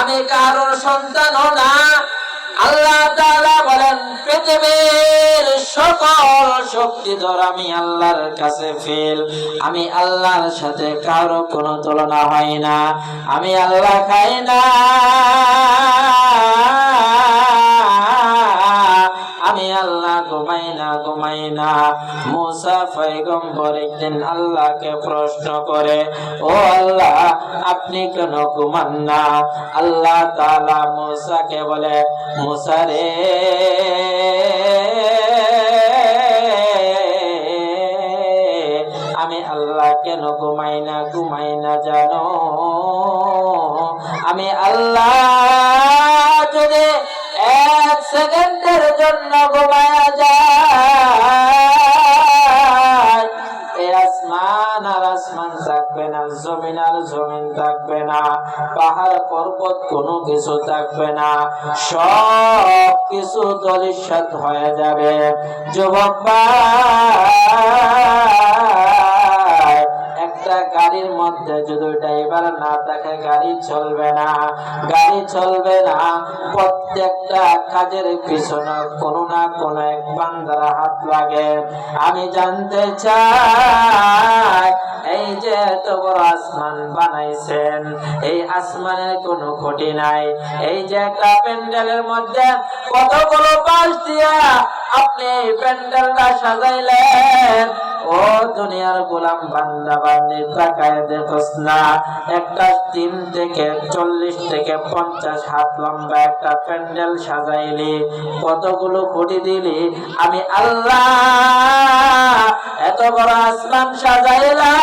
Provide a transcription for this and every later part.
আমি কারোর সন্তানও না। আল্লাহ তাআলা বলেন পৃথিবীর সকল শক্তিধর আমি আল্লাহর কাছে ফেল। আমি আল্লাহর সাথে কারো কোনো তুলনা হয় না। আমি আল্লাহ খাই না, আমি আল্লাহ ঘুমাই না। মুসা পয়গম্বর একদিন আল্লাহকে প্রশ্ন করে, ও আল্লাহ, আপনি কেন ঘুমান না? আল্লাহ তাআলা মুসাকে বলে, মুসা রে, আমি আল্লাহ কেন ঘুমাই না জানো? আমি আল্লাহ যদি এক সেকেন্ডের জন্য ঘুমায়া যায়, এই আসমান আর আসমান থাকবে না, জমিন আর জমিন থাকবে না, পাহাড় পর্বত কোনো কিছু থাকবে না, সব কিছু ধূলিসাৎ হয়ে যাবে। যুবক ভাই, একটা গাড়ির মধ্যে যদি ড্রাইভার না থাকে গাড়ি চলবে না। প্রত্যেকটা কাজের পিছনে কোনো না কোনো এক বান্দার হাত লাগে। আমি জানতে চাই, এই যে এত বড় আসমান বানাইছেন, এই আসমানের কোনো ক্ষতি নাই। এই যে একটা প্যান্ডেলের মধ্যে কতগুলো বাঁশ দিয়া আপনি এই প্যান্ডেলটা সাজাইলেন, ও দুনিয়ার গোলাম বান্দা বান্দি, তাকায় দেখোস না, একটা 3 থেকে 40 থেকে 50 হাত লম্বা একটা প্যান্ডেল সাজাইলি, কতগুলো খুঁটি দিলি। আমি আল্লাহ এত বড় আসমান সাজাইলাম,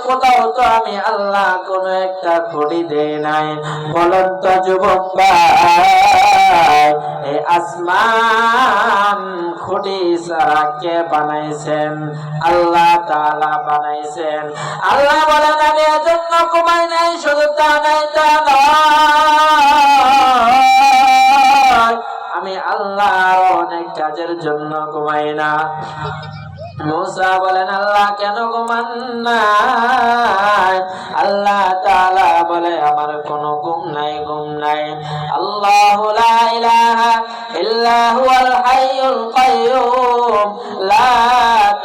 কোথাও তো আমি আল্লাহ কোন একটা খুঁটি দেই নাই। বলেন তো যুবক ভাই, এই আসমান খুঁটি ছাড়া কে বানাইছেন? আল্লাহ তাআলা বানাইছেন। আল্লাহ বলেন, আমি এজন্য ঘুমাই নাই, শুধু তা নয়, আমি আল্লাহর অনেক কাজের জন্য ঘুমাই না। মুসা বলেন, আল্লাহ কেন ঘুমান না? আল্লাহ তাআলা বলে, আমার কোনো ঘুম নাই। আল্লাহু লা ইলাহা ইল্লা হুয়াল হাইয়ুল কাইয়্যুম লা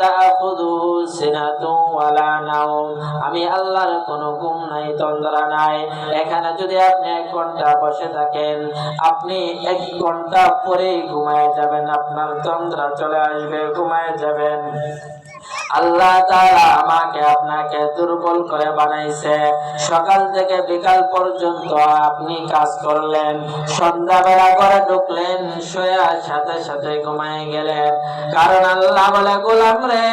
তাখুযুহু সিনাতুন ওয়ালা নাওম। আমি আল্লাহর কোনো ঘুম নাই, তন্দ্রা নাই। এখানে যদি আপনি 1 ঘন্টা বসে থাকেন, আপনি 1 ঘন্টা পরেই ঘুমায় যাবেন, আপনার তন্দ্রা চলে আসবে, ঘুমায় যাবেন। আল্লাহ তাআলা আমাকে আপনাকে দুর্বল করে বানাইছে। সকাল থেকে বিকাল পর্যন্ত আপনি কাজ করলেন, সন্ধ্যাবেলা করে ঢুকলেন, শোয়ার সাথে সাথে ঘুমায় গেলেন। কারণ আল্লাহ বলে, গোলাম রে,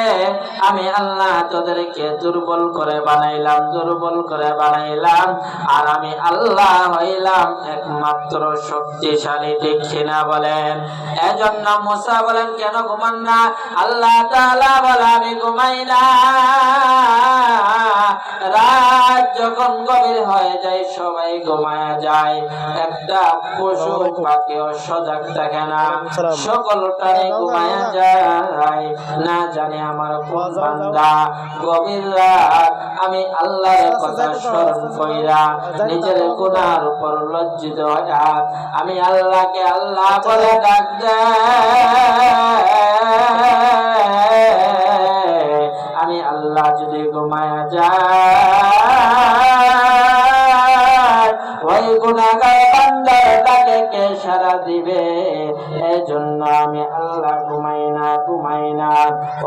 আমি আল্লাহ তোদেরকে দুর্বল করে বানাইলাম, আর আমি আল্লাহ হইলাম একমাত্র শক্তিশালী। ঠিক কিনা বলেন? এজন্য মুসা বলেন, কেন ঘুমান না? আল্লাহ তাআলা বলে, আমি ঘুমাই না। রাত যখন গভীর হয়ে যায়, সবাই ঘুমায়া যায়, একটা পশু পাখিও সজাগ থাকে না, সকলটাই ঘুমায়া যায়। না জানি আমার কোন বান্দা গভীর রাত আমি আল্লাহর কথা স্মরণ কইরা নিজের গুনার উপর লজ্জিত হইয়া আমি আল্লাহকে আল্লাহ বলে ডাক দেয়, আমি আল্লাহ যদি ঘুমায়া যায়, ওই গুনাহগার বান্দার ডাকে কে সাড়া দিবে? এজন্য আমি আল্লাহ ঘুমাই না।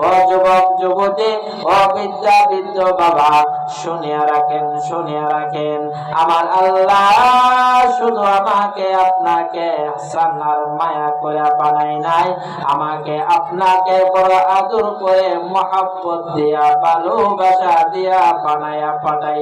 ও যুবক যুবতী, ও বৃদ্ধ বাবা, শুনিয়া রাখেন, আমার আল্লাহ শুধু আমাকে আপনাকে হাসান আর মায়া করে বানাই নাই, আমাকে আপনাকে বড় আদর করে মহব্বত দিয়া ভালোবাসা দিয়া বানায়া পাঠাই।